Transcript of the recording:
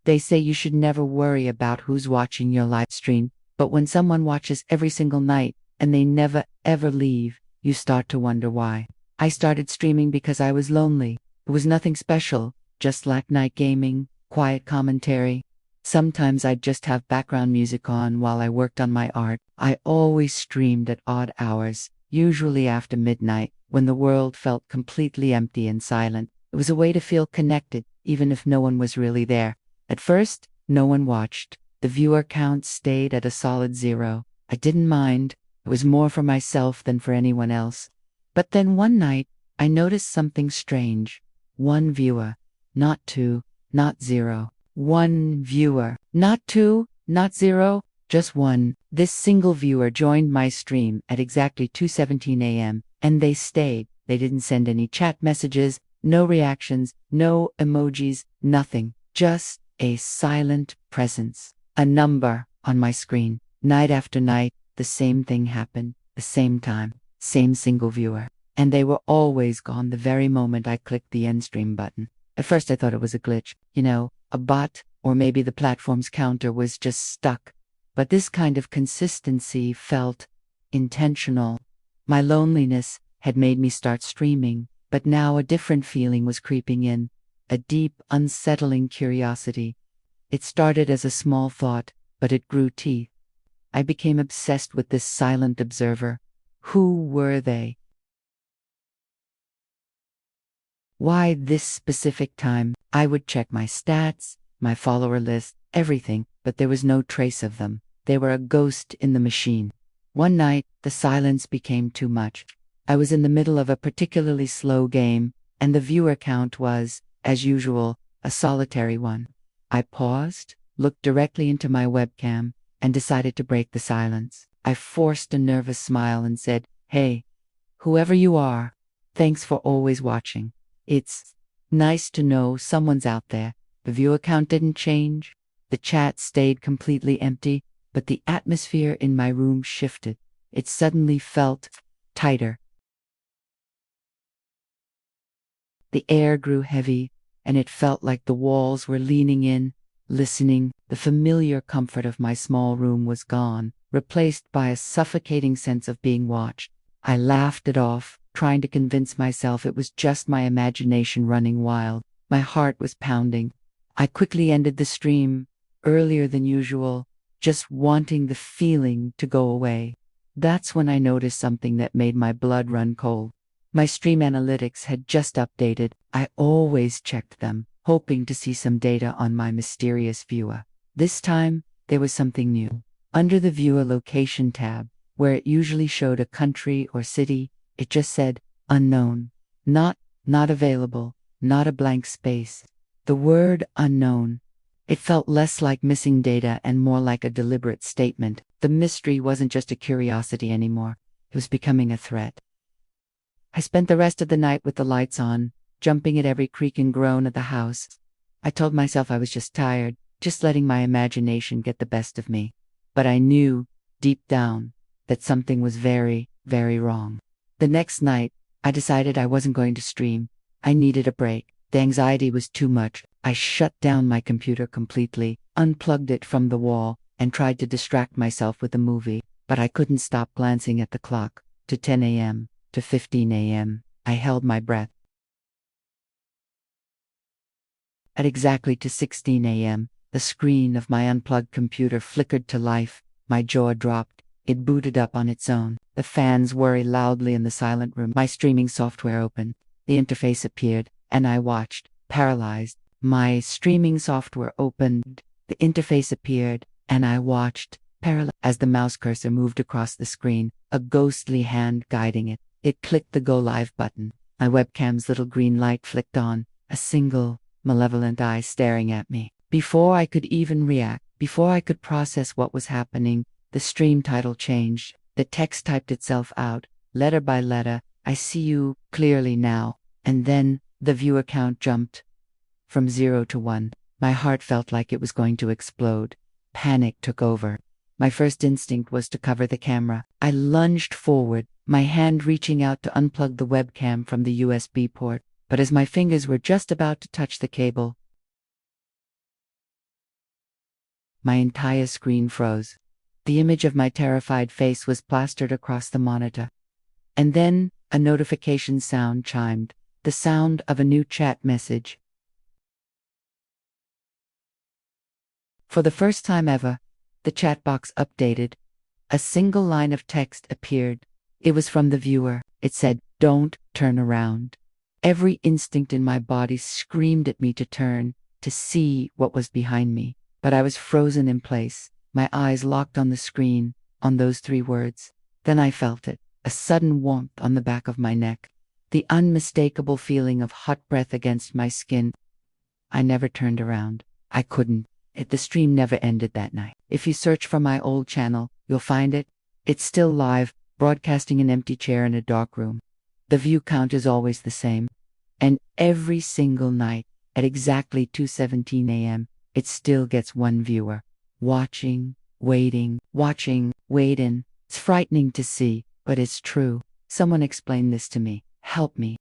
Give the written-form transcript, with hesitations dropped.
They say you should never worry about who's watching your live stream, but when someone watches every single night and they never ever leave, you start to wonder why. I started streaming because I was lonely. It was nothing special, just late night gaming, quiet commentary. Sometimes I'd just have background music on while I worked on my art. I always streamed at odd hours, usually after midnight, when the world felt completely empty and silent. It was a way to feel connected, even if no one was really there. At first, no one watched. The viewer count stayed at a solid 0. I didn't mind. It was more for myself than for anyone else. But then one night, I noticed something strange. One viewer. Not 2, not 0. One viewer. Not 2, not 0, just one. This single viewer joined my stream at exactly 2:17 a.m., and they stayed. They didn't send any chat messages, no reactions, no emojis, nothing. Just a silent presence. A number on my screen. Night after night, the same thing happened, the same time, same single viewer. And they were always gone the very moment I clicked the end stream button. At first I thought it was a glitch, a bot, or maybe the platform's counter was just stuck. But this kind of consistency felt intentional. My loneliness had made me start streaming, but now a different feeling was creeping in. A deep, unsettling curiosity. It started as a small thought, but it grew teeth. I became obsessed with this silent observer. Who were they? Why this specific time? I would check my stats, my follower list, everything, but there was no trace of them. They were a ghost in the machine. One night, the silence became too much. I was in the middle of a particularly slow game, and the viewer count was, as usual, a solitary one. I paused, looked directly into my webcam, and decided to break the silence. I forced a nervous smile and said, "Hey, whoever you are, thanks for always watching. It's nice to know someone's out there." The viewer count didn't change. The chat stayed completely empty, but the atmosphere in my room shifted. It suddenly felt tighter. The air grew heavy, and it felt like the walls were leaning in, listening. The familiar comfort of my small room was gone, replaced by a suffocating sense of being watched. I laughed it off, trying to convince myself it was just my imagination running wild. My heart was pounding. I quickly ended the stream, earlier than usual, just wanting the feeling to go away. That's when I noticed something that made my blood run cold. My stream analytics had just updated. I always checked them, hoping to see some data on my mysterious viewer. This time, there was something new. Under the Viewer Location tab, where it usually showed a country or city, it just said, "Unknown." Not available, not a blank space. The word unknown. It felt less like missing data and more like a deliberate statement. The mystery wasn't just a curiosity anymore. It was becoming a threat. I spent the rest of the night with the lights on, jumping at every creak and groan of the house. I told myself I was just tired, just letting my imagination get the best of me. But I knew, deep down, that something was very, very wrong. The next night, I decided I wasn't going to stream. I needed a break. The anxiety was too much. I shut down my computer completely, unplugged it from the wall, and tried to distract myself with a movie. But I couldn't stop glancing at the clock. To 10 a.m., to 15 a.m. I held my breath. At exactly to 16 a.m., the screen of my unplugged computer flickered to life. My jaw dropped. It booted up on its own. The fans whirred loudly in the silent room. My streaming software opened. The interface appeared, and I watched, paralyzed. My streaming software opened. The interface appeared, and I watched, paralyzed. As the mouse cursor moved across the screen, a ghostly hand guiding it. It clicked the Go Live button. My webcam's little green light flicked on, a single, malevolent eye staring at me. Before I could even react, before I could process what was happening, the stream title changed. The text typed itself out, letter by letter. "I see you clearly now." And then the viewer count jumped from 0 to 1. My heart felt like it was going to explode. Panic took over. My first instinct was to cover the camera. I lunged forward, my hand reaching out to unplug the webcam from the USB port. But as my fingers were just about to touch the cable, My entire screen froze. The image of my terrified face was plastered across the monitor. And then a notification sound chimed, the sound of a new chat message. For the first time ever, the chat box updated. A single line of text appeared. It was from the viewer. It said, "Don't turn around." Every instinct in my body screamed at me to turn, to see what was behind me. But I was frozen in place, my eyes locked on the screen, on those 3 words. Then I felt it, a sudden warmth on the back of my neck, the unmistakable feeling of hot breath against my skin. I never turned around. I couldn't. The stream never ended that night. If you search for my old channel, you'll find it. It's still live, broadcasting an empty chair in a dark room. The view count is always the same. And every single night, at exactly 2:17 a.m., it still gets 1 viewer. Watching, waiting, waiting. It's frightening to see, but it's true. Someone explain this to me. Help me.